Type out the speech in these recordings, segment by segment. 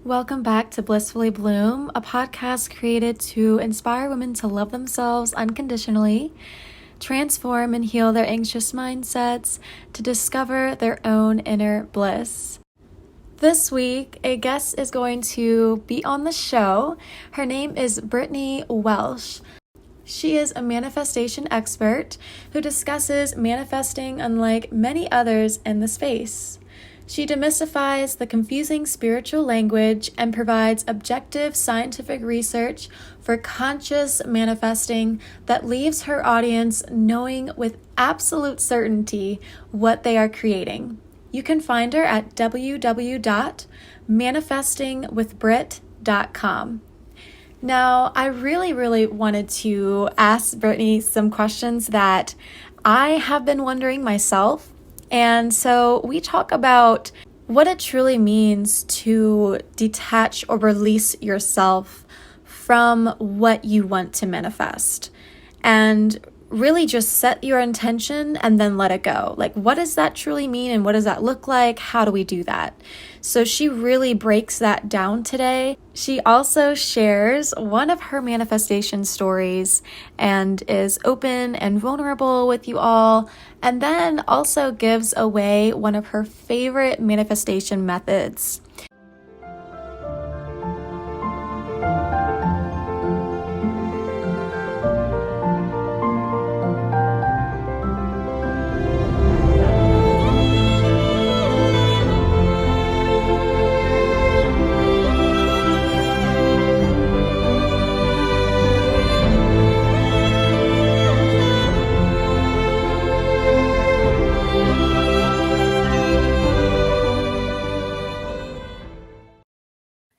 Welcome back to Blissfully Bloom, a podcast created to inspire women to love themselves unconditionally, transform and heal their anxious mindsets, to discover their own inner bliss. This week, a guest is going to be on the show. Her name is Brittany Welsh. She is a manifestation expert who discusses manifesting unlike many others in the space. She demystifies the confusing spiritual language and provides objective scientific research for conscious manifesting that leaves her audience knowing with absolute certainty what they are creating. You can find her at www.manifestingwithbrit.com. Now, I really wanted to ask Brittany some questions that I have been wondering myself. And so we talk about what it truly means to detach or release yourself from what you want to manifest. And really just set your intention and then let it go. Like, what does that truly mean and what does that look like? How do we do that? So she really breaks that down today. She also shares one of her manifestation stories and is open and vulnerable with you all, and then also gives away one of her favorite manifestation methods.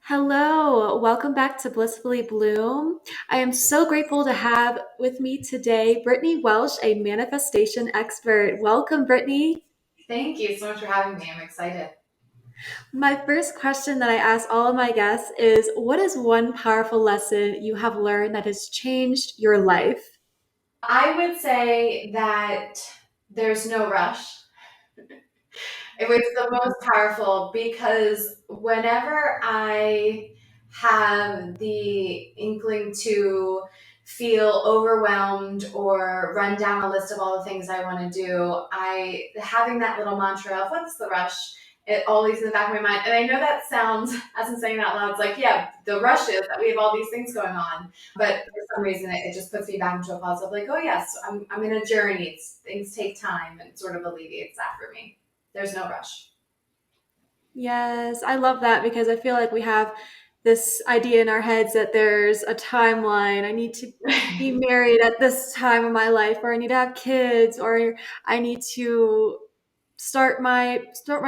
Hello, welcome back to Blissfully Bloom. I am so grateful to have with me today Brittany Welsh, a manifestation expert. Welcome, Brittany. Thank you so much for having me. I'm excited. My first question that I ask all of my guests is, what is one powerful lesson you have learned that has changed your life? I would say that there's no rush. It was the most powerful because whenever I have the inkling to feel overwhelmed or run down a list of all the things I want to do, I having that little mantra of what's the rush, it always in the back of my mind. And I know that sounds, as I'm saying that loud, it's like, yeah, the rush is that we have all these things going on. But for some reason, it just puts me back into a positive, like, oh yes, I'm in a journey. Things take time, and it sort of alleviates that for me. There's no rush. Yes, I love that because I feel like we have this idea in our heads that there's a timeline. I need to be married at this time of my life, or I need to have kids, or I need to start my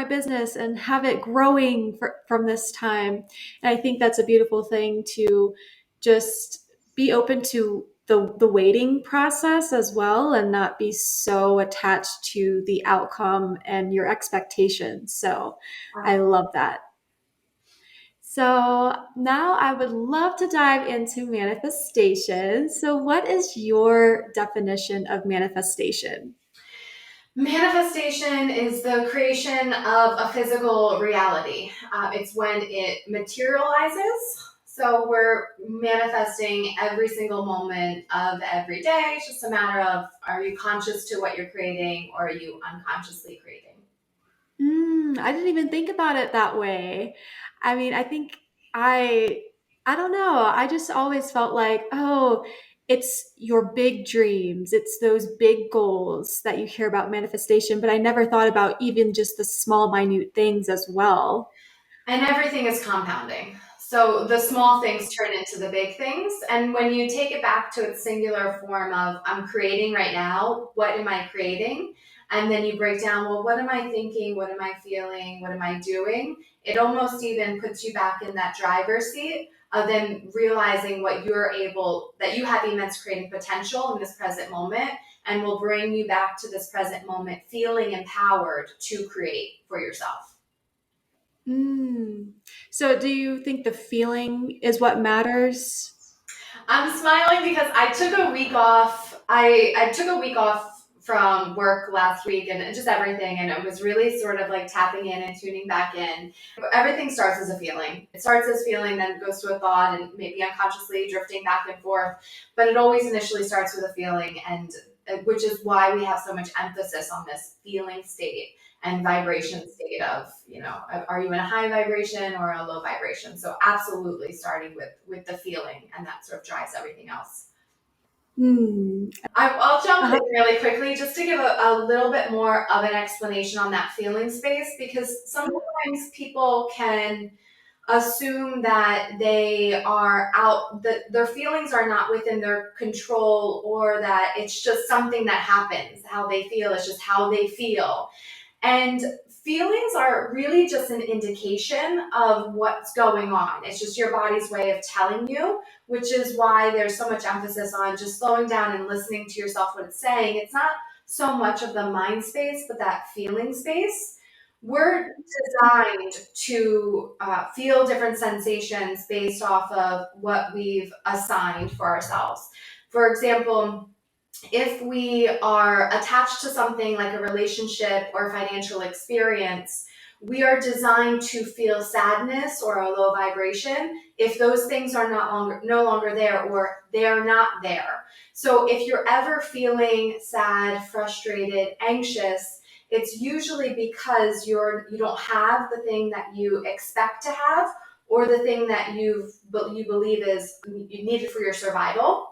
business and have it growing from this time. And I think that's a beautiful thing to just be open to the waiting process as well and not be so attached to the outcome and your expectations. So I love that. So now I would love to dive into manifestation. So what is your definition of manifestation? Manifestation is the creation of a physical reality. It's when it materializes. So we're manifesting every single moment of every day. It's just a matter of, are you conscious to what you're creating, or are you unconsciously creating? I didn't even think about it that way. I mean, I think I I don't know. I just always felt like, oh, it's your big dreams. It's those big goals that you hear about manifestation, but I never thought about even just the small minute things as well. And everything is compounding. So the small things turn into the big things. And when you take it back to its singular form of, I'm creating right now, what am I creating? And then you break down, well, what am I thinking? What am I feeling? What am I doing? It almost even puts you back in that driver's seat of then realizing what you're able, that you have immense creative potential in this present moment, and will bring you back to this present moment feeling empowered to create for yourself. Mm. So do you think the feeling is what matters? I'm smiling because I took a week off. I took a week off from work last week and just everything. And it was really sort of like tapping in and tuning back in. Everything starts as a feeling. It starts as feeling, then goes to a thought and maybe unconsciously drifting back and forth. But it always initially starts with a feeling, and which is why we have so much emphasis on this feeling state and vibration state of, are you in a high vibration or a low vibration? So absolutely starting with the feeling, and that sort of drives everything else. I'll jump in really quickly just to give a little bit more of an explanation on that feeling space, because sometimes people can assume that they are out, that their feelings are not within their control, or that it's just something that happens. How they feel is just how they feel. And feelings are really just an indication of what's going on. It's just your body's way of telling you, which is why there's so much emphasis on just slowing down and listening to yourself, what it's saying. It's not so much of the mind space, but that feeling space. We're designed to feel different sensations based off of what we've assigned for ourselves. For example, if we are attached to something like a relationship or financial experience, we are designed to feel sadness or a low vibration if those things are no longer there, or they are not there. So if you're ever feeling sad, frustrated, anxious, it's usually because you don't have the thing that you expect to have, or the thing that you believe is you needed for your survival.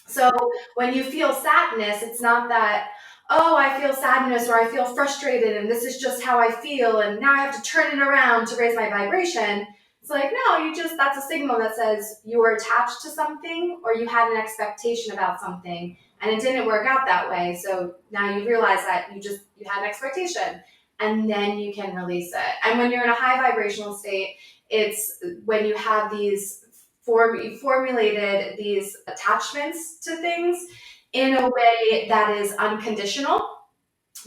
So when you feel sadness, it's not that, oh, I feel sadness or I feel frustrated and this is just how I feel and now I have to turn it around to raise my vibration. It's like, no, that's a signal that says you were attached to something, or you had an expectation about something and it didn't work out that way. So now you realize that you had an expectation, and then you can release it. And when you're in a high vibrational state, it's when you have these formulated these attachments to things in a way that is unconditional,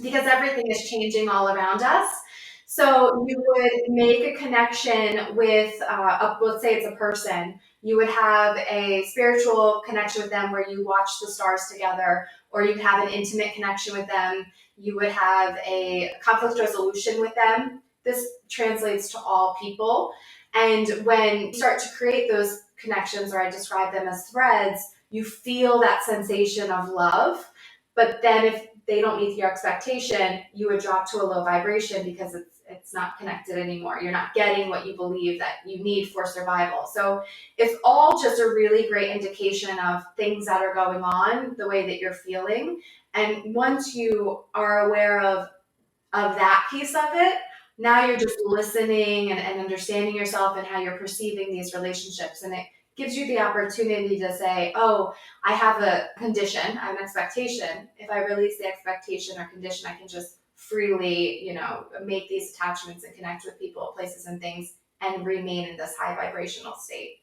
because everything is changing all around us. So you would make a connection with, let's say it's a person. You would have a spiritual connection with them where you watch the stars together, or you have an intimate connection with them. You would have a conflict resolution with them. This translates to all people. And when you start to create those connections, or I describe them as threads, you feel that sensation of love. But then if they don't meet your expectation, you would drop to a low vibration because it's not connected anymore. You're not getting what you believe that you need for survival. So it's all just a really great indication of things that are going on, the way that you're feeling. And once you are aware of that piece of it, now you're just listening and understanding yourself and how you're perceiving these relationships. And it gives you the opportunity to say, oh, I have a condition, I have an expectation. If I release the expectation or condition, I can just freely, make these attachments and connect with people, places, and things, and remain in this high vibrational state.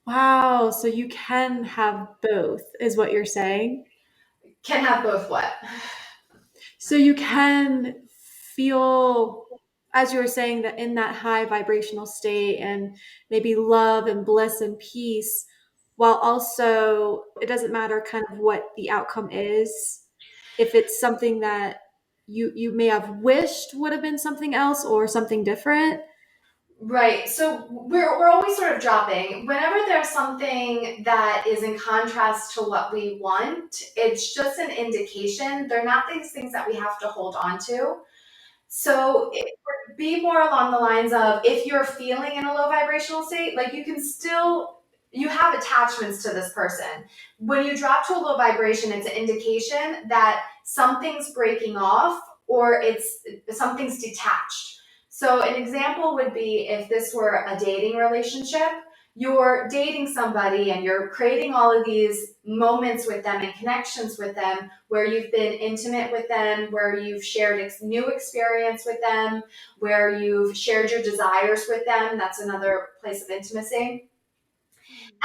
Wow. So you can have both, is what you're saying? Can have both what? So you can feel, as you were saying, that in that high vibrational state and maybe love and bliss and peace, while also it doesn't matter kind of what the outcome is. If it's something that you may have wished would have been something else or something different. Right. So we're always sort of dropping. Whenever there's something that is in contrast to what we want, it's just an indication. They're not these things that we have to hold on to. So it would be more along the lines of, if you're feeling in a low vibrational state, like you have attachments to this person. When you drop to a low vibration, it's an indication that something's breaking off, or something's detached. So an example would be if this were a dating relationship. You're dating somebody and you're creating all of these moments with them and connections with them, where you've been intimate with them, where you've shared new experience with them, where you've shared your desires with them. That's another place of intimacy.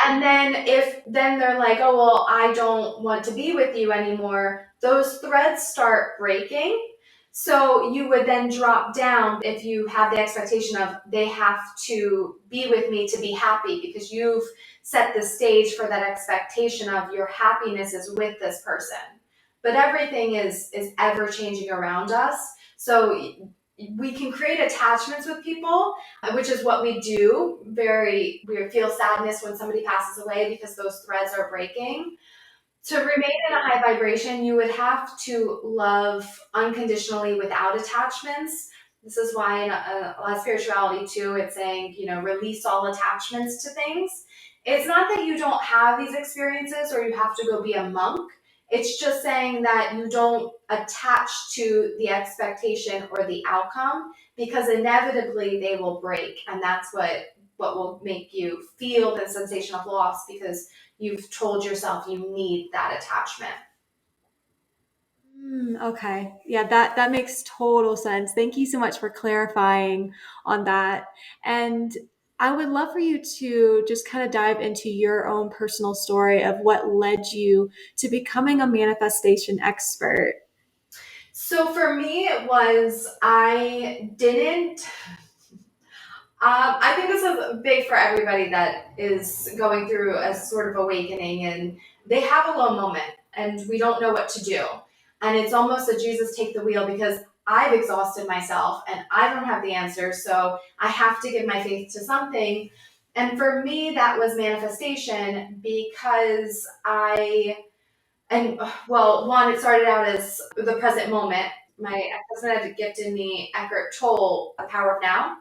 And then if they're like, oh, well, I don't want to be with you anymore, those threads start breaking. So you would then drop down if you have the expectation of they have to be with me to be happy, because you've set the stage for that expectation of your happiness is with this person. but everything is ever changing around us. So we can create attachments with people, which is what we do. We feel sadness when somebody passes away because those threads are breaking. To remain in a high vibration, you would have to love unconditionally without attachments. This is why in a lot of spirituality too, it's saying, release all attachments to things. It's not that you don't have these experiences or you have to go be a monk. It's just saying that you don't attach to the expectation or the outcome, because inevitably they will break. And that's what will make you feel the sensation of loss, because you've told yourself you need that attachment. Okay. Yeah, that makes total sense. Thank you so much for clarifying on that. And I would love for you to just kind of dive into your own personal story of what led you to becoming a manifestation expert. So for me, it was I didn't. I think this is big for everybody that is going through a sort of awakening, and they have a low moment and we don't know what to do. And it's almost a Jesus take the wheel, because I've exhausted myself and I don't have the answer. So I have to give my faith to something. And for me, that was manifestation, because one, it started out as the present moment. My ex-husband had gifted me Eckhart Tolle, A Power of Now.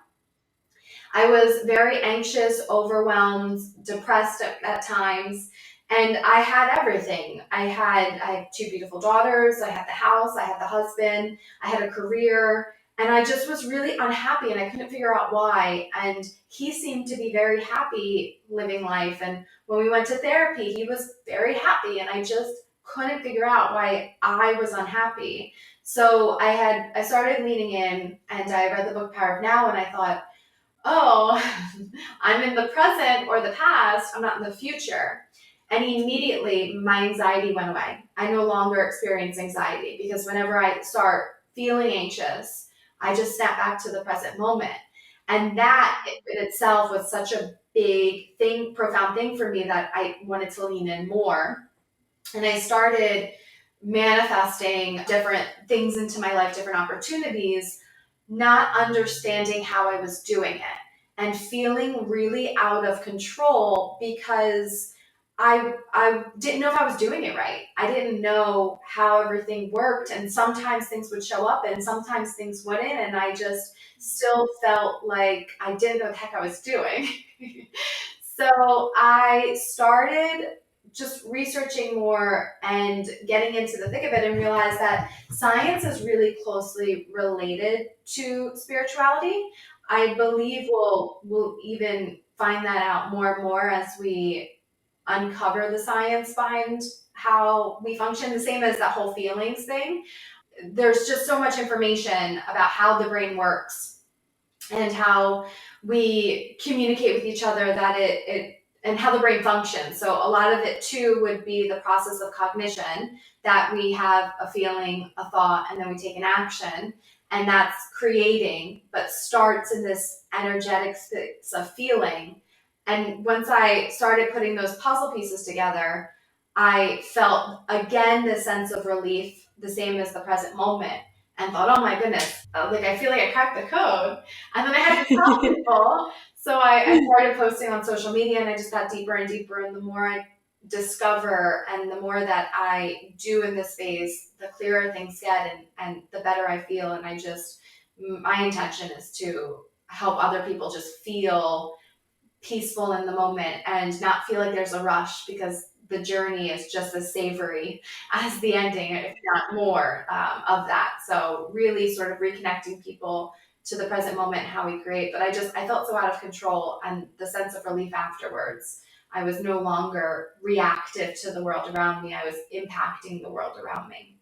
I was very anxious, overwhelmed, depressed at times, and I had everything. I had two beautiful daughters, I had the house, I had the husband, I had a career, and I just was really unhappy and I couldn't figure out why. And he seemed to be very happy living life. And when we went to therapy, he was very happy, and I just couldn't figure out why I was unhappy. So I started leaning in, and I read the book Power of Now, and I thought, oh, I'm in the present or the past, I'm not in the future. And immediately my anxiety went away. I no longer experience anxiety, because whenever I start feeling anxious, I just snap back to the present moment. And that in itself was such a big thing, profound thing for me, that I wanted to lean in more. And I started manifesting different things into my life, different opportunities, not understanding how I was doing it and feeling really out of control, because I didn't know if I was doing it right. I didn't know how everything worked, and sometimes things would show up and sometimes things wouldn't, and I just still felt like I didn't know what the heck I was doing. So I started just researching more and getting into the thick of it, and realized that science is really closely related to spirituality. I believe we'll even find that out more and more as we uncover the science behind how we function, the same as that whole feelings thing. There's just so much information about how the brain works and how we communicate with each other, that it and how the brain functions. So a lot of it too would be the process of cognition, that we have a feeling, a thought, and then we take an action, and that's creating, but starts in this energetic space of feeling. And once I started putting those puzzle pieces together, I felt again this sense of relief, the same as the present moment, and thought, oh my goodness, like I feel like I cracked the code. And then I had to tell people. So I started posting on social media, and I just got deeper and deeper. And the more I discover and the more that I do in this space, the clearer things get, and the better I feel. And my intention is to help other people just feel peaceful in the moment and not feel like there's a rush, because the journey is just as savory as the ending, if not more, of that. So really sort of reconnecting people to the present moment and how we create. But I felt so out of control, and the sense of relief afterwards. I was no longer reactive to the world around me. I was impacting the world around me.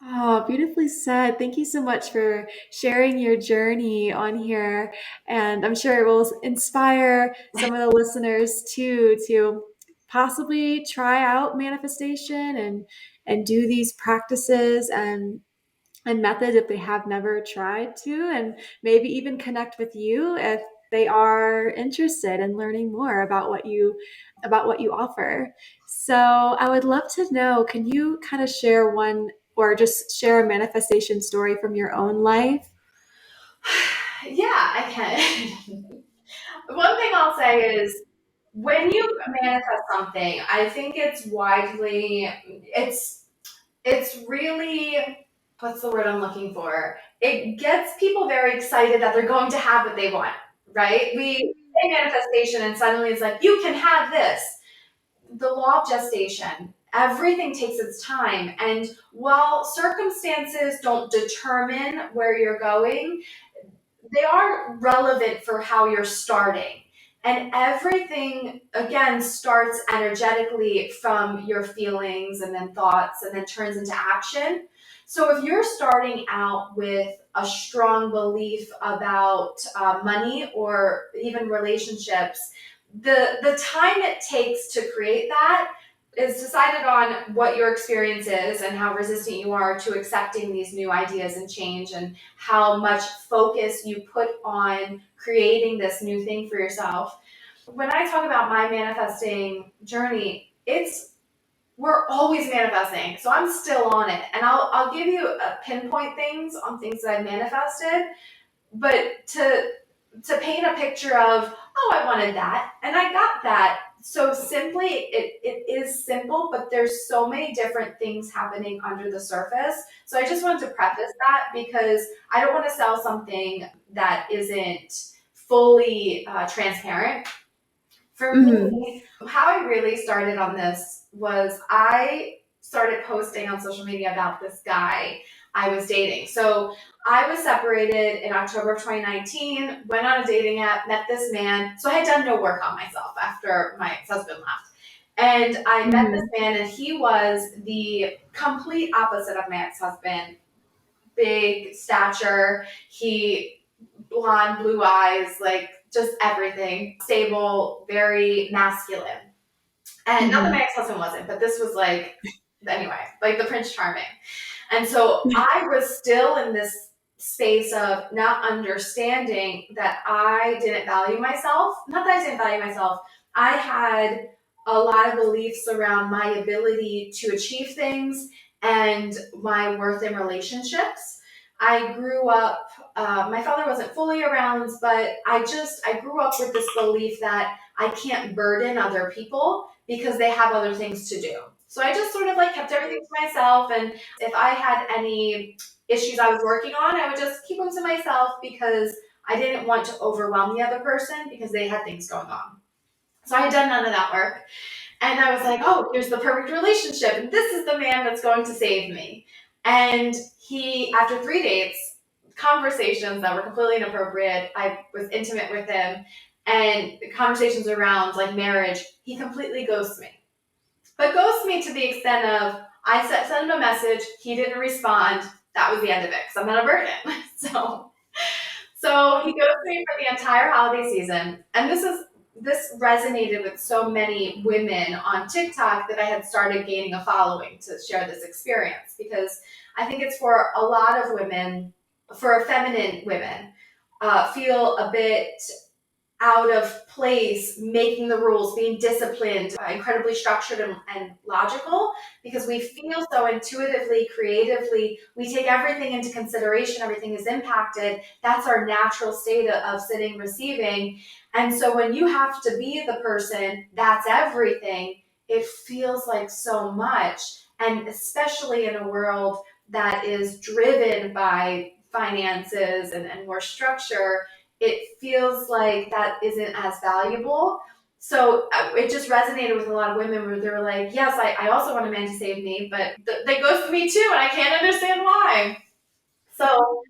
Oh, beautifully said. Thank you so much for sharing your journey on here. And I'm sure it will inspire some of the listeners too to possibly try out manifestation and do these practices and methods if they have never tried to, and maybe even connect with you if they are interested in learning more about what you offer. So I would love to know, can you kind of share one or just share a manifestation story from your own life? Yeah, I can. One thing I'll say is when you manifest something, I think it's really, what's the word I'm looking for? It gets people very excited that they're going to have what they want, right? We say manifestation and suddenly it's like, you can have this. The law of gestation, everything takes its time. And while circumstances don't determine where you're going, they are relevant for how you're starting. And everything, again, starts energetically from your feelings and then thoughts and then turns into action. So if you're starting out with a strong belief about money or even relationships, the time it takes to create that is decided on what your experience is and how resistant you are to accepting these new ideas and change, and how much focus you put on creating this new thing for yourself. When I talk about my manifesting journey, we're always manifesting. So I'm still on it. And I'll give you pinpoint things on things that I've manifested, but to paint a picture of, oh, I wanted that and I got that. So simply, it is simple, but there's so many different things happening under the surface. So I just wanted to preface that because I don't want to sell something that isn't fully transparent. For me, how I really started on this was I started posting on social media about this guy I was dating. So I was separated in October of 2019, went on a dating app, met this man. So I had done no work on myself after my ex-husband left. And I met this man, and he was the complete opposite of my ex-husband. Big stature, he blonde, blue eyes, like just everything. Stable, very masculine. And not that my ex-husband wasn't, but this was like, anyway, like the Prince Charming. And so I was still in this space of not understanding that I didn't value myself. Not that I didn't value myself. I had a lot of beliefs around my ability to achieve things and my worth in relationships. I grew up, my father wasn't fully around, but I grew up with this belief that I can't burden other people because they have other things to do. So I just sort of like kept everything to myself. And if I had any issues I was working on, I would just keep them to myself because I didn't want to overwhelm the other person because they had things going on. So I had done none of that work. And I was like, oh, here's the perfect relationship. And this is the man that's going to save me. And he, after 3 dates, conversations that were completely inappropriate, I was intimate with him, and conversations around like marriage, he completely ghosted me. But ghosted me to the extent of I sent him a message, he didn't respond. That was the end of it because I'm not a virgin. So he ghosted me for the entire holiday season, and this resonated with so many women on TikTok that I had started gaining a following to share this experience, because I think it's for a lot of women, for feminine women, feel a bit out of place, making the rules, being disciplined, incredibly structured and logical, because we feel so intuitively, creatively, we take everything into consideration, everything is impacted. That's our natural state of sitting, receiving. And so when you have to be the person that's everything, it feels like so much. And especially in a world that is driven by finances and more structure, it feels like that isn't as valuable. So it just resonated with a lot of women where they were like, yes, I also want a man to save me, but they ghosted me too, and I can't understand why. So,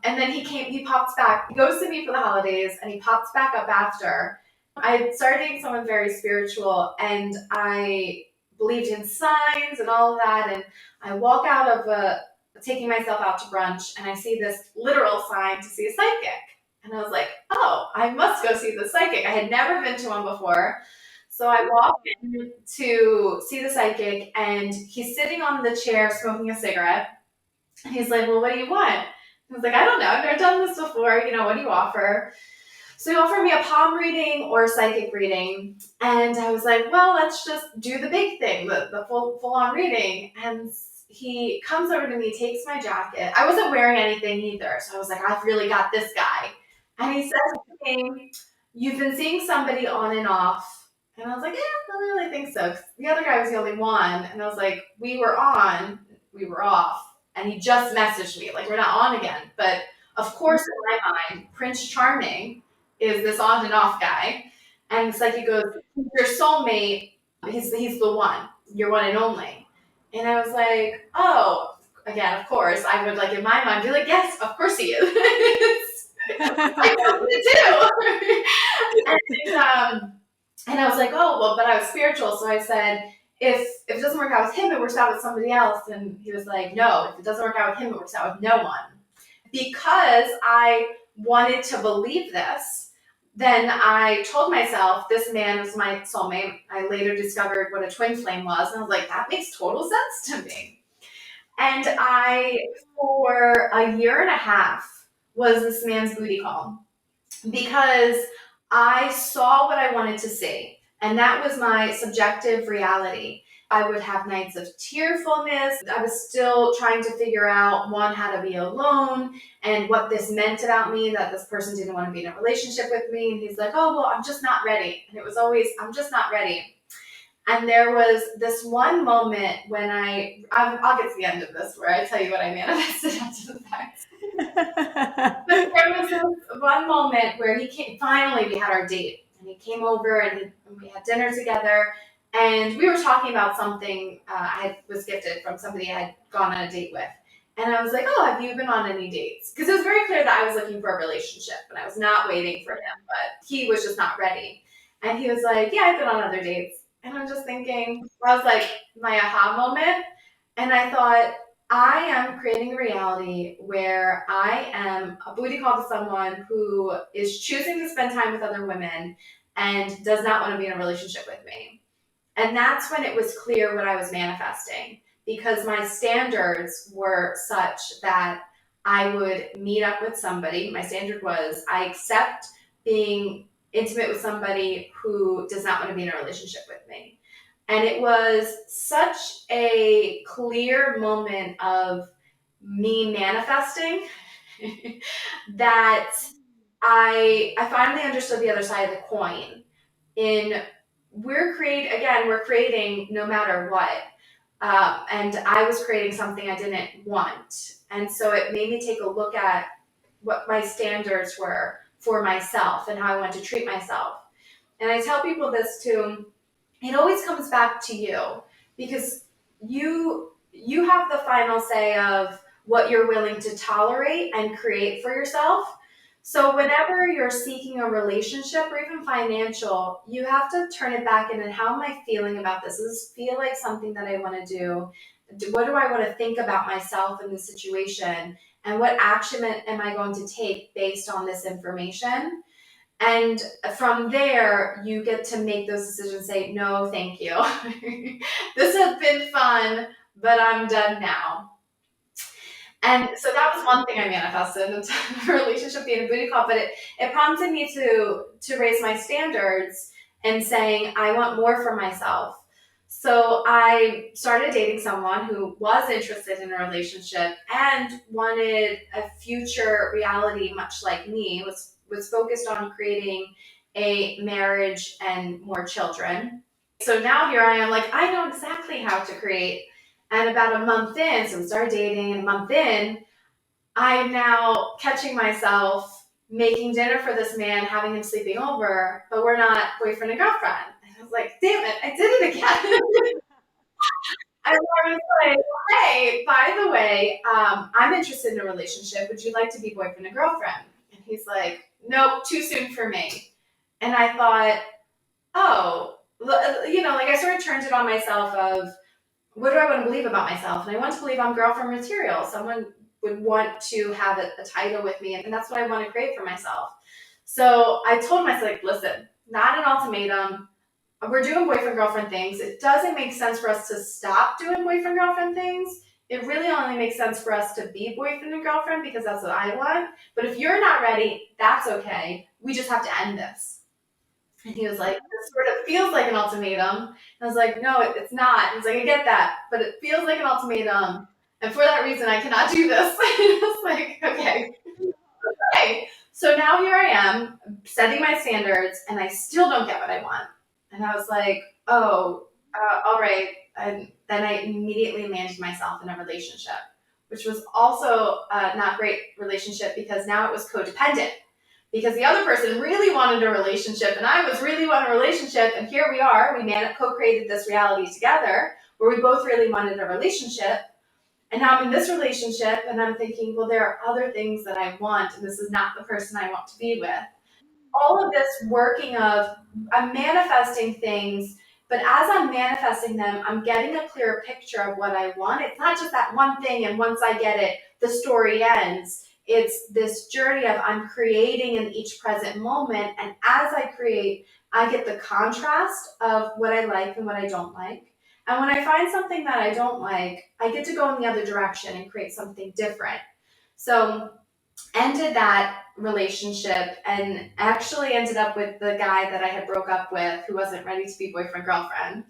and then he pops back, he ghosted me for the holidays, and he pops back up after. I started dating someone very spiritual, and I believed in signs and all of that, and I walk out of taking myself out to brunch, and I see this literal sign to see a psychic. And I was like, oh, I must go see the psychic. I had never been to one before. So I walked in to see the psychic, and he's sitting on the chair smoking a cigarette. And he's like, well, what do you want? I was like, I don't know. I've never done this before. What do you offer? So he offered me a palm reading or a psychic reading. And I was like, well, let's just do the big thing, the full-on reading. And he comes over to me, takes my jacket. I wasn't wearing anything either. So I was like, I've really got this guy. And he says to me, you've been seeing somebody on and off. And I was like, yeah, I don't really think so. 'Cause the other guy was the only one. And I was like, we were on, we were off. And he just messaged me, like, we're not on again. But of course, in my mind, Prince Charming is this on and off guy. And it's like he goes, your soulmate, he's the one, your one and only. And I was like, oh, again, of course, I would, like, in my mind be like, yes, of course he is. I know it too. And I was like, oh, well, but I was spiritual. So I said, if it doesn't work out with him, it works out with somebody else. And he was like, no, if it doesn't work out with him, it works out with no one. Because I wanted to believe this, then I told myself this man was my soulmate. I later discovered what a twin flame was, and I was like, that makes total sense to me. And I, for a year and a half, was this man's booty call because I saw what I wanted to see, and that was my subjective reality. I would have nights of tearfulness. I was still trying to figure out, one, how to be alone and what this meant about me, that this person didn't want to be in a relationship with me. And he's like, oh, well, I'm just not ready. And it was always, I'm just not ready. And there was this one moment when I'll get to the end of this where I tell you what I manifested after the fact. But there was this one moment where he came, finally we had our date. And he came over and we had dinner together. And we were talking about something I was gifted from somebody I had gone on a date with. And I was like, oh, have you been on any dates? Because it was very clear that I was looking for a relationship and I was not waiting for him, but he was just not ready. And he was like, yeah, I've been on other dates. And I'm just thinking, I was like, my aha moment. And I thought, I am creating a reality where I am a booty call to someone who is choosing to spend time with other women and does not want to be in a relationship with me. And that's when it was clear what I was manifesting, because my standards were such that I would meet up with somebody. My standard was I accept being intimate with somebody who does not want to be in a relationship with me. And it was such a clear moment of me manifesting that I finally understood the other side of the coin. We're creating no matter what. And I was creating something I didn't want. And so it made me take a look at what my standards were for myself and how I want to treat myself. And I tell people this too, it always comes back to you, because you have the final say of what you're willing to tolerate and create for yourself. So whenever you're seeking a relationship or even financial, you have to turn it back in and how am I feeling about this? Does this feel like something that I want to do? What do I want to think about myself in this situation? And what action am I going to take based on this information? And from there, you get to make those decisions, say, no, thank you. This has been fun, but I'm done now. And so that was one thing I manifested, a relationship being a booty call, but it prompted me to raise my standards and saying, I want more for myself. So I started dating someone who was interested in a relationship and wanted a future reality much like me, was focused on creating a marriage and more children. So now here I am, like, I know exactly how to create. And about a month in, so we started dating, and a month in, I'm now catching myself making dinner for this man, having him sleeping over, but we're not boyfriend and girlfriend. And I was like, damn it, I did it again. And I was like, hey, by the way, I'm interested in a relationship. Would you like to be boyfriend and girlfriend? And he's like, nope, too soon for me. And I thought, oh, like I sort of turned it on myself of, what do I want to believe about myself? And I want to believe I'm girlfriend material. Someone would want to have a title with me, and that's what I want to create for myself. So I told myself, like, listen, not an ultimatum. We're doing boyfriend-girlfriend things. It doesn't make sense for us to stop doing boyfriend-girlfriend things. It really only makes sense for us to be boyfriend and girlfriend because that's what I want. But if you're not ready, that's okay. we just have to end this. And he was like, this sort of feels like an ultimatum. And I was like, no, it's not. He's like, I get that, but it feels like an ultimatum. And for that reason, I cannot do this. And I was like, okay. So now here I am setting my standards and I still don't get what I want. And I was like, oh, all right. And then I immediately landed myself in a relationship, which was also not great relationship because now it was codependent. Because the other person really wanted a relationship and I was really wanting a relationship. And here we are, we co-created this reality together where we both really wanted a relationship. And now I'm in this relationship and I'm thinking, well, there are other things that I want and this is not the person I want to be with. All of this working of, I'm manifesting things, but as I'm manifesting them, I'm getting a clearer picture of what I want. It's not just that one thing and once I get it, the story ends. It's this journey of I'm creating in each present moment. And as I create, I get the contrast of what I like and what I don't like. And when I find something that I don't like, I get to go in the other direction and create something different. So ended that relationship and actually ended up with the guy that I had broke up with who wasn't ready to be boyfriend, girlfriend,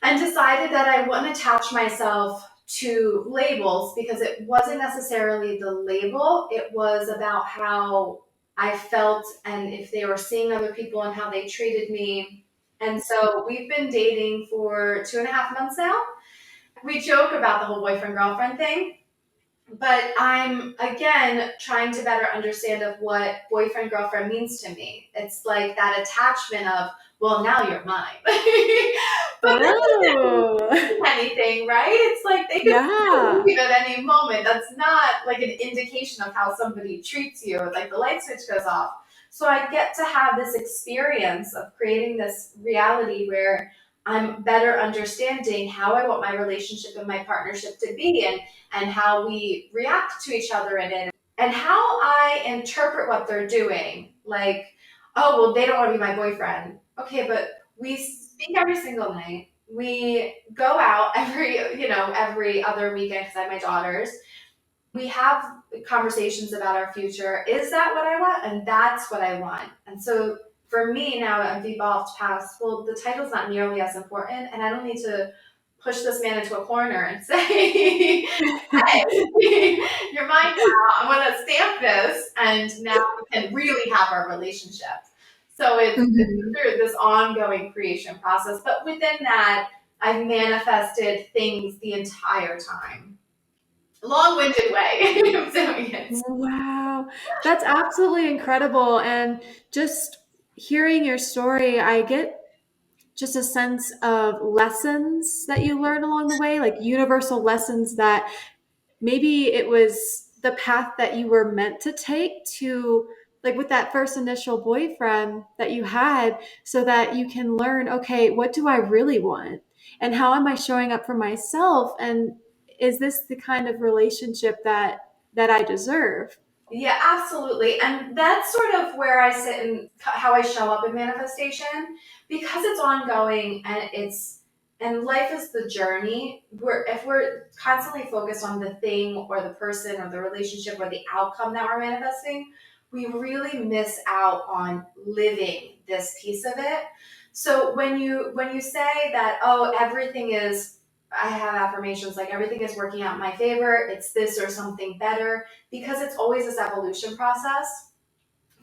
and decided that I wouldn't attach myself to labels because it wasn't necessarily the label. It was about how I felt and if they were seeing other people and how they treated me. And so we've been dating for 2.5 months now. We joke about the whole boyfriend, girlfriend thing. But I'm, again, trying to better understand of what boyfriend, girlfriend means to me. It's like that attachment of, well, now you're mine. But anything, right? It's like they can leave at any moment. That's not like an indication of how somebody treats you. Like the light switch goes off. So I get to have this experience of creating this reality where I'm better understanding how I want my relationship and my partnership to be and how we react to each other in it and how I interpret what they're doing. Like, oh, well, they don't want to be my boyfriend. Okay, but we speak every single night. We go out every other weekend because I have my daughters. We have conversations about our future. Is that what I want? And that's what I want. And so for me now, I've evolved past, well, the title's not nearly as important, and I don't need to push this man into a corner and say, hey, you're mine now. I'm going to stamp this, and now we can really have our relationship. So it's through this ongoing creation process. But within that, I've manifested things the entire time. Long-winded way of doing it. Wow, that's absolutely incredible. And just hearing your story, I get just a sense of lessons that you learn along the way, like universal lessons that maybe it was the path that you were meant to take to, like with that first initial boyfriend that you had, so that you can learn, okay, what do I really want? And how am I showing up for myself? And is this the kind of relationship that I deserve? Yeah, absolutely. And that's sort of where I sit and how I show up in manifestation because it's ongoing and life is the journey. If we're constantly focused on the thing or the person or the relationship or the outcome that we're manifesting, we really miss out on living this piece of it. So when you say that, oh, everything is, I have affirmations like everything is working out in my favor, it's this or something better, because it's always this evolution process.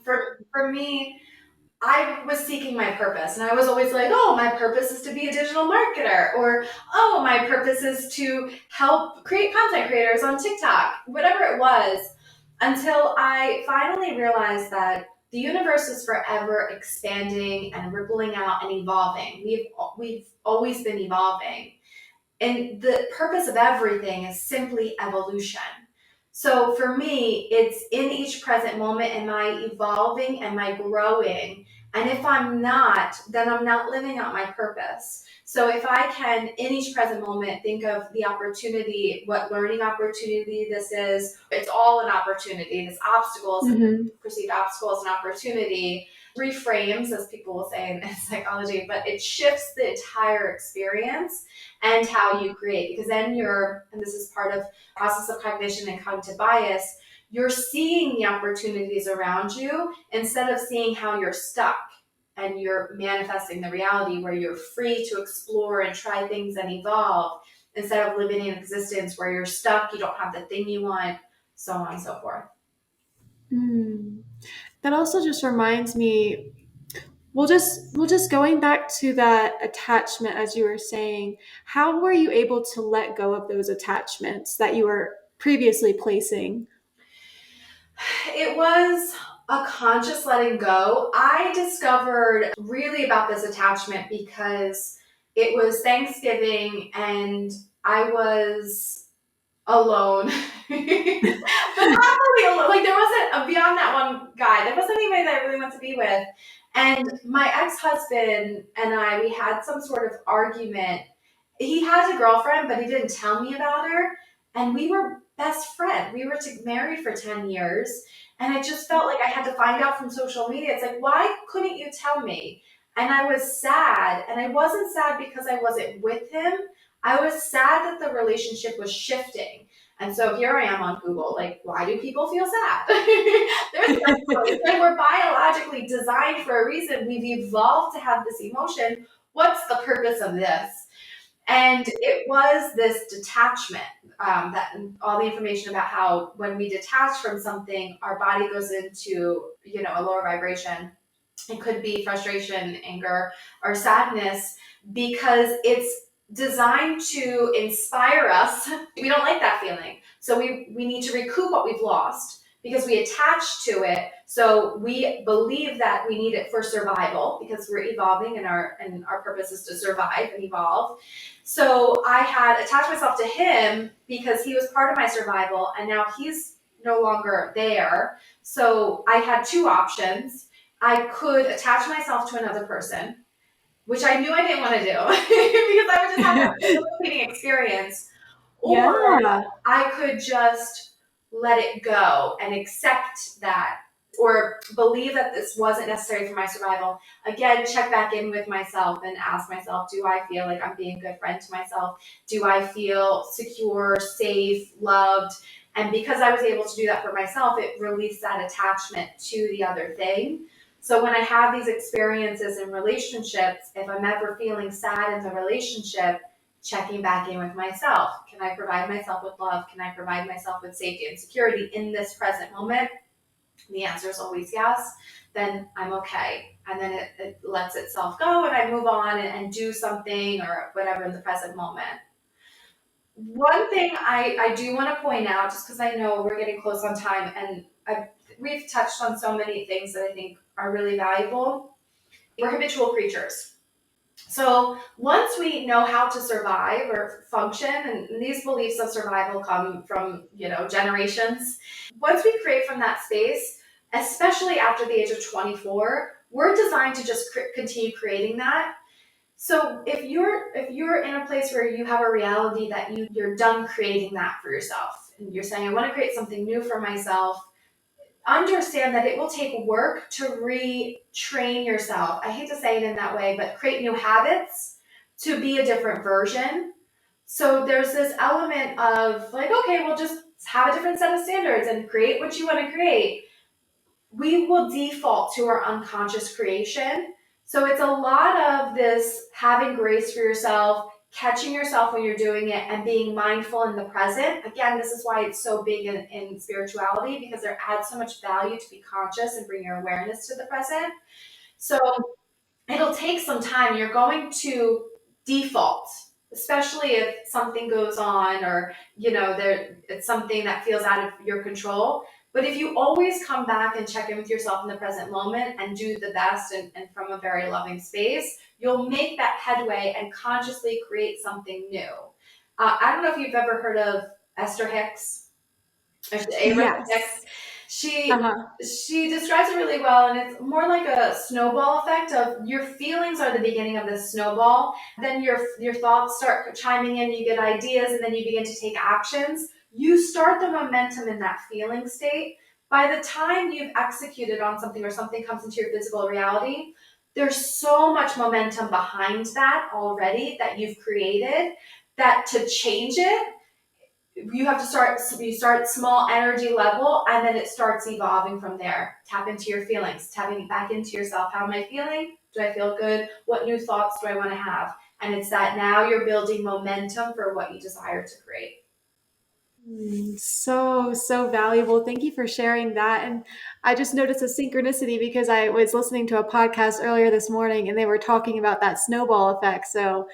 For me, I was seeking my purpose and I was always like, oh, my purpose is to be a digital marketer, or oh, my purpose is to help create content creators on TikTok, whatever it was, until I finally realized that the universe is forever expanding and rippling out and evolving. We've always been evolving. And the purpose of everything is simply evolution. So for me, it's in each present moment, am I evolving? Am I growing? And if I'm not, then I'm not living out my purpose. So if I can, in each present moment, think of the opportunity, what learning opportunity this is, it's all an opportunity. This obstacle is perceived obstacle is an opportunity. Reframes, as people will say in psychology, but it shifts the entire experience and how you create. Because then and this is part of process of cognition and cognitive bias, you're seeing the opportunities around you instead of seeing how you're stuck, and you're manifesting the reality where you're free to explore and try things and evolve instead of living in existence where you're stuck, you don't have the thing you want, so on and so forth. That also just reminds me, we'll just going back to that attachment, as you were saying, how were you able to let go of those attachments that you were previously placing? It was a conscious letting go. I discovered really about this attachment because it was Thanksgiving and I was alone. But not really alone. Like, there wasn't beyond that one guy, there wasn't anybody that I really wanted to be with. And my ex-husband and I, we had some sort of argument. He has a girlfriend, but he didn't tell me about her. And we were best friends. We were married for 10 years. And I just felt like I had to find out from social media. It's like, why couldn't you tell me? And I was sad. And I wasn't sad because I wasn't with him. I was sad that the relationship was shifting. And so here I am on Google, like, why do people feel sad? There's like, we're biologically designed for a reason. We've evolved to have this emotion. What's the purpose of this? And it was this detachment, that all the information about how when we detach from something, our body goes into, a lower vibration. It could be frustration, anger, or sadness, because it's designed to inspire us. We don't like that feeling. So we need to recoup what we've lost because we attach to it. So we believe that we need it for survival because we're evolving and our purpose is to survive and evolve. So I had attached myself to him because he was part of my survival and now he's no longer there. So I had two options. I could attach myself to another person, which I knew I didn't want to do because I would just have that debilitating experience. Or Yeah. I could just let it go and accept that, or believe that this wasn't necessary for my survival. Again, check back in with myself and ask myself, do I feel like I'm being a good friend to myself? Do I feel secure, safe, loved? And because I was able to do that for myself, it released that attachment to the other thing. So when I have these experiences in relationships, if I'm ever feeling sad in the relationship, checking back in with myself. Can I provide myself with love? Can I provide myself with safety and security in this present moment? The answer is always yes. Then I'm okay. And then it lets itself go and I move on and do something or whatever in the present moment. One thing I do want to point out, just because I know we're getting close on time and we've touched on so many things that I think are really valuable. We're habitual creatures. So once we know how to survive or function, and these beliefs of survival come from, generations. Once we create from that space, especially after the age of 24, we're designed to just continue creating that. So if you're in a place where you have a reality that you're done creating that for yourself, and you're saying, I want to create something new for myself, understand that it will take work to retrain yourself. I hate to say it in that way, but create new habits to be a different version. So there's this element of like, okay, we'll just have a different set of standards and create what you want to create. We will default to our unconscious creation. So it's a lot of this having grace for yourself, catching yourself when you're doing it, and being mindful in the present. Again, this is why it's so big in spirituality, because there adds so much value to be conscious and bring your awareness to the present. So it'll take some time. You're going to default, especially if something goes on or, it's something that feels out of your control. But if you always come back and check in with yourself in the present moment and do the best and from a very loving space, you'll make that headway and consciously create something new. I don't know if you've ever heard of Esther Hicks. Yes. Hicks. She describes it really well, and it's more like a snowball effect of your feelings are the beginning of this snowball. Then your thoughts start chiming in, you get ideas, and then you begin to take actions. You start the momentum in that feeling state. By the time you've executed on something or something comes into your physical reality, there's so much momentum behind that already that you've created that to change it, you have to start small energy level, and then it starts evolving from there. Tap into your feelings, tapping back into yourself. How am I feeling? Do I feel good? What new thoughts do I want to have? And it's that now you're building momentum for what you desire to create. So valuable. Thank you for sharing that. And I just noticed a synchronicity because I was listening to a podcast earlier this morning and they were talking about that snowball effect. So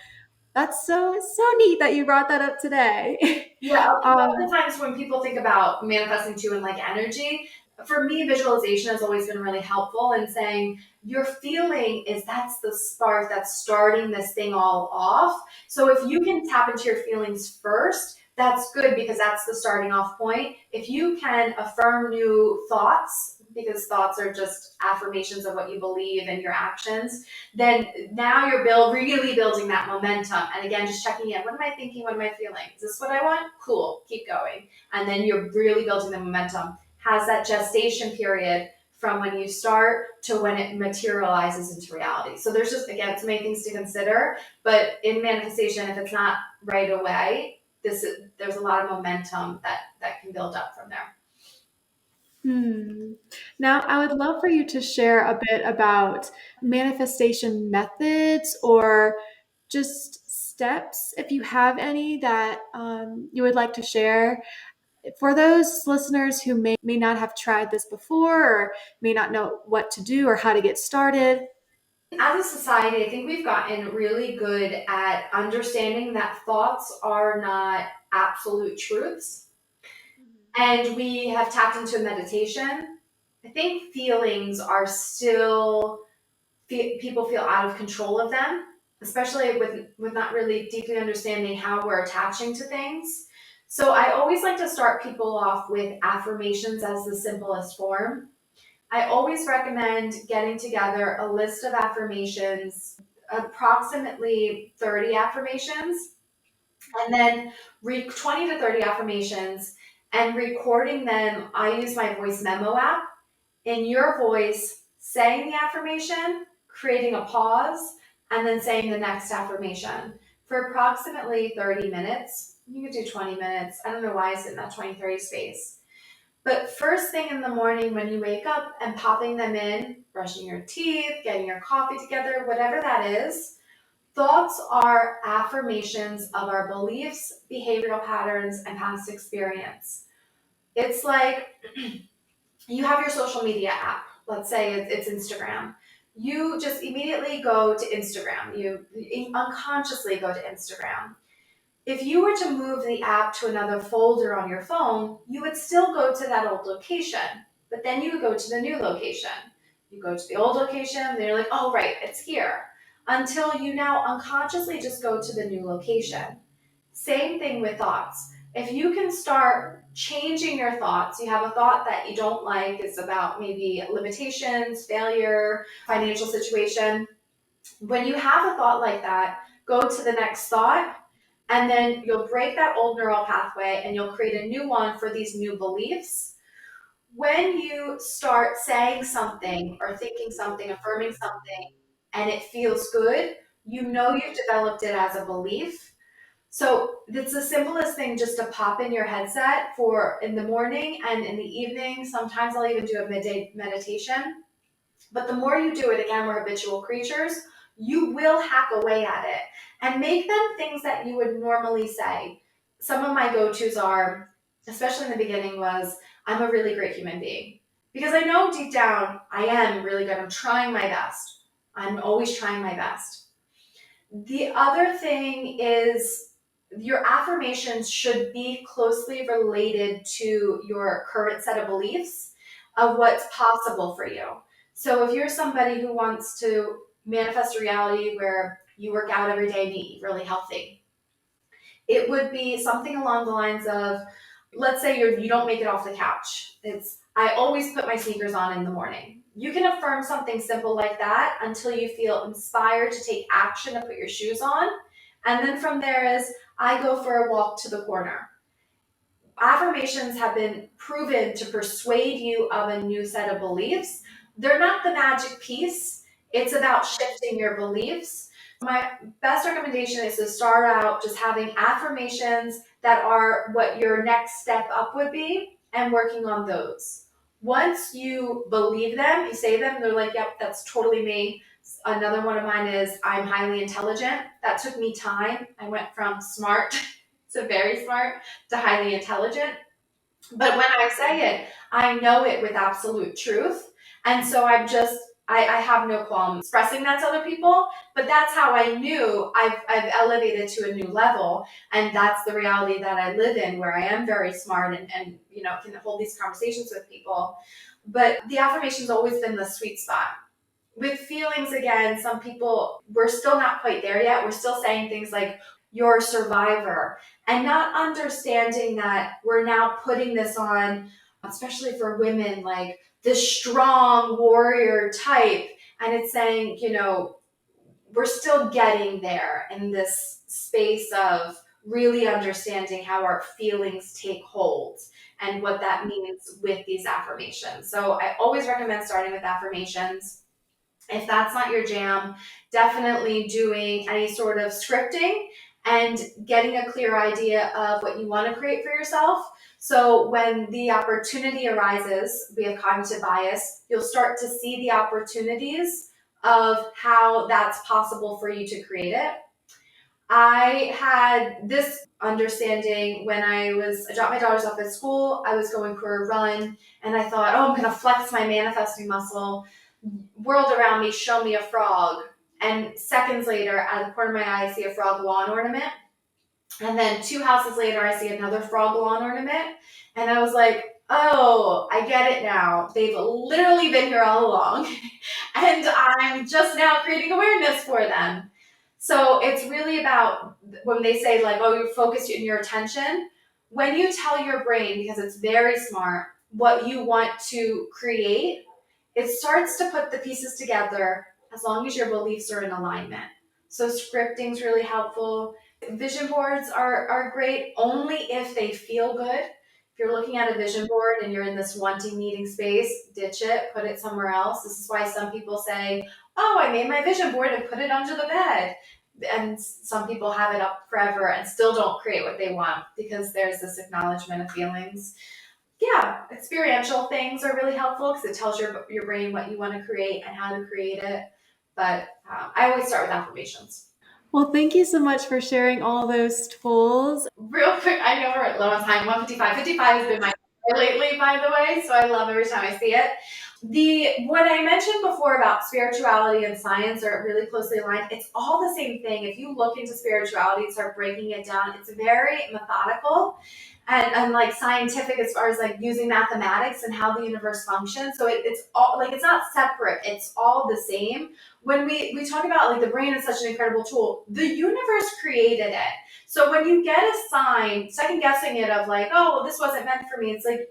that's so neat that you brought that up today. Yeah, a lot of times when people think about manifesting too and like energy, for me, visualization has always been really helpful in saying your feeling is that's the spark that's starting this thing all off. So if you can tap into your feelings first, that's good because that's the starting off point. If you can affirm new thoughts, because thoughts are just affirmations of what you believe and your actions, then now you're really building that momentum. And again, just checking in. What am I thinking? What am I feeling? Is this what I want? Cool. Keep going. And then you're really building the momentum. Has that gestation period from when you start to when it materializes into reality. So there's just, again, so many things to consider. But in manifestation, if it's not right away, there's a lot of momentum that can build up from there. Now, I would love for you to share a bit about manifestation methods or just steps, if you have any, that you would like to share for those listeners who may not have tried this before or may not know what to do or how to get started. As a society, I think we've gotten really good at understanding that thoughts are not absolute truths. And we have tapped into meditation. I think feelings are still, people feel out of control of them, especially with not really deeply understanding how we're attaching to things. So I always like to start people off with affirmations as the simplest form. I always recommend getting together a list of affirmations, approximately 30 affirmations, and then read 20 to 30 affirmations and recording them. I use my voice memo app. In your voice, saying the affirmation, creating a pause, and then saying the next affirmation for approximately 30 minutes. You could do 20 minutes. I don't know why I sit in that 20-30 space. But first thing in the morning when you wake up and popping them in, brushing your teeth, getting your coffee together, whatever that is, thoughts are affirmations of our beliefs, behavioral patterns, and past experience. It's like you have your social media app. Let's say it's Instagram. You just immediately go to Instagram. You unconsciously go to Instagram. If you were to move the app to another folder on your phone, you would still go to that old location, but then you would go to the new location. You go to the old location, and you're like, oh, right, it's here. Until you now unconsciously just go to the new location. Same thing with thoughts. If you can start changing your thoughts, you have a thought that you don't like, it's about maybe limitations, failure, financial situation. When you have a thought like that, go to the next thought, and then you'll break that old neural pathway and you'll create a new one for these new beliefs. When you start saying something or thinking something, affirming something, and it feels good, you know you've developed it as a belief. So it's the simplest thing just to pop in your headset for in the morning and in the evening. Sometimes I'll even do a midday meditation. But the more you do it, again, we're habitual creatures, you will hack away at it and make them things that you would normally say. Some of my go-tos are, especially in the beginning, was I'm a really great human being. Because I know deep down I am really good. I'm trying my best. I'm always trying my best. The other thing is your affirmations should be closely related to your current set of beliefs of what's possible for you. So if you're somebody who wants to manifest a reality where you work out every day and eat really healthy, it would be something along the lines of, let's say you don't make it off the couch. It's, I always put my sneakers on in the morning. You can affirm something simple like that until you feel inspired to take action to put your shoes on. And then from there is, I go for a walk to the corner. Affirmations have been proven to persuade you of a new set of beliefs. They're not the magic piece. It's about shifting your beliefs. My best recommendation is to start out just having affirmations that are what your next step up would be and working on those. Once you believe them, you say them, they're like, yep, that's totally me. Another one of mine is I'm highly intelligent. That took me time. I went from smart to very smart to highly intelligent. But when I say it, I know it with absolute truth. And so I have no qualm expressing that to other people, but that's how I knew I've elevated to a new level. And that's the reality that I live in, where I am very smart and can hold these conversations with people. But the affirmation's always been the sweet spot. With feelings, again, some people, we're still not quite there yet. We're still saying things like, you're a survivor, and not understanding that we're now putting this on, especially for women, like this strong warrior type. And it's saying, we're still getting there in this space of really understanding how our feelings take hold and what that means with these affirmations. So I always recommend starting with affirmations. If that's not your jam, definitely doing any sort of scripting and getting a clear idea of what you want to create for yourself. So when the opportunity arises, we have cognitive bias, you'll start to see the opportunities of how that's possible for you to create it. I had this understanding when I dropped my daughters off at school. I was going for a run and I thought, oh, I'm going to flex my manifesting muscle. World around me, show me a frog. And seconds later, out of the corner of my eye, I see a frog lawn ornament. And then 2 houses later, I see another frog lawn ornament. And I was like, oh, I get it now. They've literally been here all along. And I'm just now creating awareness for them. So it's really about when they say, like, oh, you're focused in your attention. When you tell your brain, because it's very smart, what you want to create, it starts to put the pieces together as long as your beliefs are in alignment. So scripting's really helpful. Vision boards are great only if they feel good. If you're looking at a vision board and you're in this wanting, needing space, ditch it, put it somewhere else. This is why some people say, oh, I made my vision board and put it under the bed. And some people have it up forever and still don't create what they want because there's this acknowledgement of feelings. Yeah, experiential things are really helpful because it tells your brain what you want to create and how to create it. But I always start with affirmations. Well, thank you so much for sharing all those tools. Real quick, I know we're at low on time. 155. 55 has been my number lately, by the way, so I love every time I see it. What I mentioned before about spirituality and science are really closely aligned. It's all the same thing. If you look into spirituality and start breaking it down, it's very methodical and like scientific as far as like using mathematics and how the universe functions. So it's all like, it's not separate. It's all the same. When we talk about like the brain is such an incredible tool, the universe created it. So when you get a sign, second guessing it of like, oh, well, this wasn't meant for me, it's like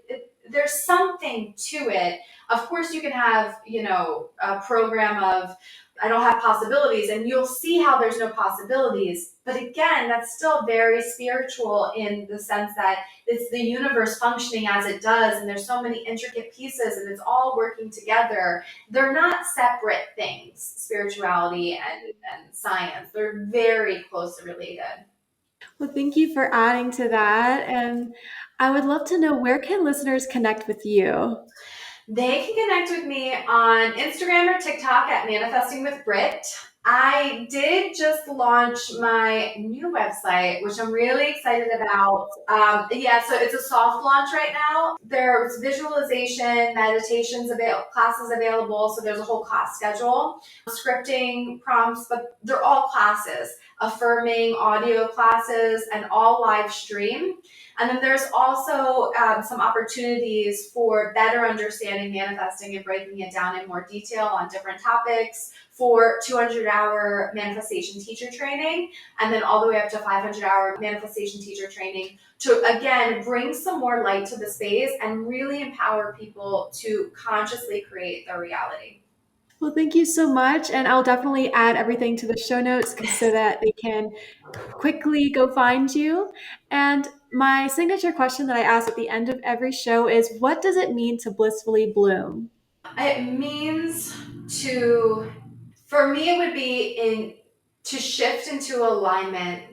there's something to it. Of course, you can have, a program of, I don't have possibilities, and you'll see how there's no possibilities. But again, that's still very spiritual in the sense that it's the universe functioning as it does, and there's so many intricate pieces, and it's all working together. They're not separate things, spirituality and science. They're very closely related. Well, thank you for adding to that. And I would love to know, where can listeners connect with you? They can connect with me on Instagram or TikTok at Manifesting with Britt. I did just launch my new website, which I'm really excited about. So it's a soft launch right now. There's visualization, meditations, classes available. So there's a whole class schedule, scripting prompts, but they're all classes, affirming audio classes, and all live stream. And then there's also some opportunities for better understanding manifesting and breaking it down in more detail on different topics for 200-hour manifestation teacher training, and then all the way up to 500-hour manifestation teacher training to, again, bring some more light to the space and really empower people to consciously create their reality. Well, thank you so much. And I'll definitely add everything to the show notes so that they can quickly go find you. And my signature question that I ask at the end of every show is, what does it mean to blissfully bloom? It means to, for me, it would be to shift into alignment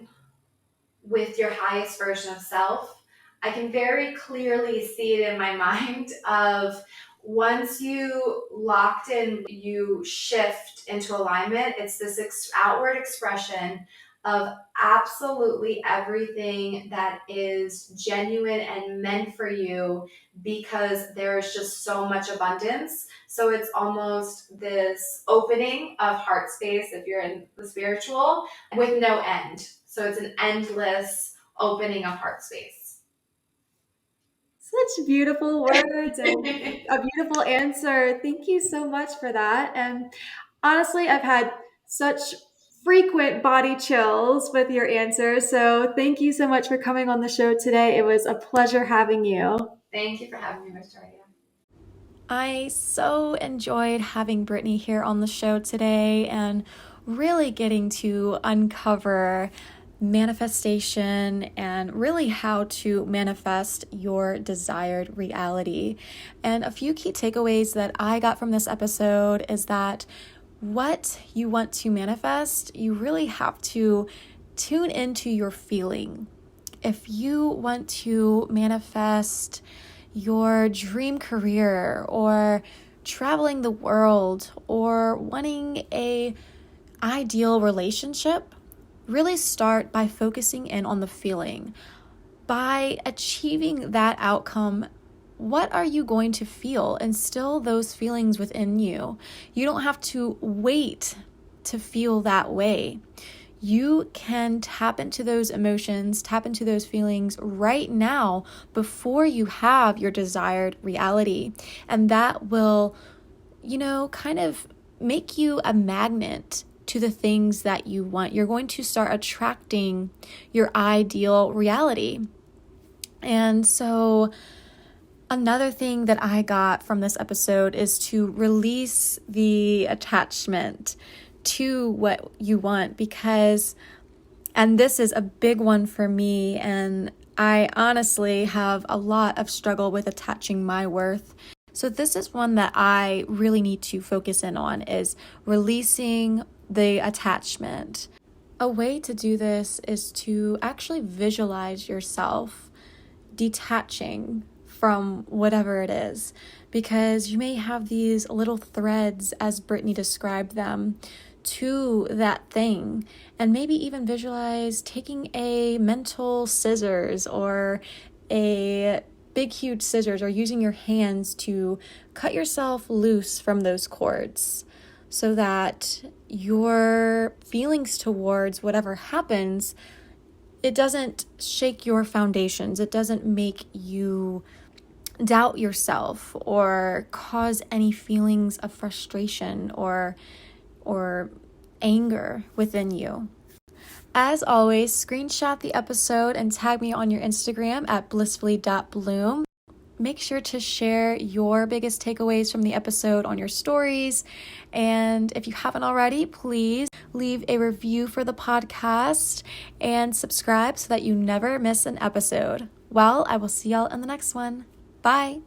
with your highest version of self, I can very clearly see it in my mind of once you locked in, you shift into alignment. It's this outward expression of absolutely everything that is genuine and meant for you because there's just so much abundance. So it's almost this opening of heart space if you're in the spiritual with no end. So it's an endless opening of heart space. Such beautiful words and a beautiful answer. Thank you so much for that. And honestly, I've had such frequent body chills with your answers. So thank you so much for coming on the show today. It was a pleasure having you. Thank you for having me, Miss Victoria. I so enjoyed having Brittany here on the show today and really getting to uncover manifestation and really how to manifest your desired reality. And a few key takeaways that I got from this episode is that what you want to manifest, you really have to tune into your feeling. If you want to manifest your dream career or traveling the world or wanting a ideal relationship, really start by focusing in on the feeling. By achieving that outcome, what are you going to feel? Instill those feelings within you. You don't have to wait to feel that way. You can tap into those emotions, tap into those feelings right now before you have your desired reality. And that will, kind of make you a magnet to the things that you want. You're going to start attracting your ideal reality. And so another thing that I got from this episode is to release the attachment to what you want and this is a big one for me, and I honestly have a lot of struggle with attaching my worth. So this is one that I really need to focus in on, is releasing the attachment. A way to do this is to actually visualize yourself detaching from whatever it is, because you may have these little threads, as Brittany described them, to that thing, and maybe even visualize taking a mental scissors or a big huge scissors, or using your hands to cut yourself loose from those cords so that your feelings towards whatever happens, it doesn't shake your foundations. It doesn't make you doubt yourself or cause any feelings of frustration or anger within you. As always, screenshot the episode and tag me on your Instagram at blissfully.bloom. Make sure to share your biggest takeaways from the episode on your stories. And if you haven't already, please leave a review for the podcast and subscribe so that you never miss an episode. Well, I will see y'all in the next one. Bye.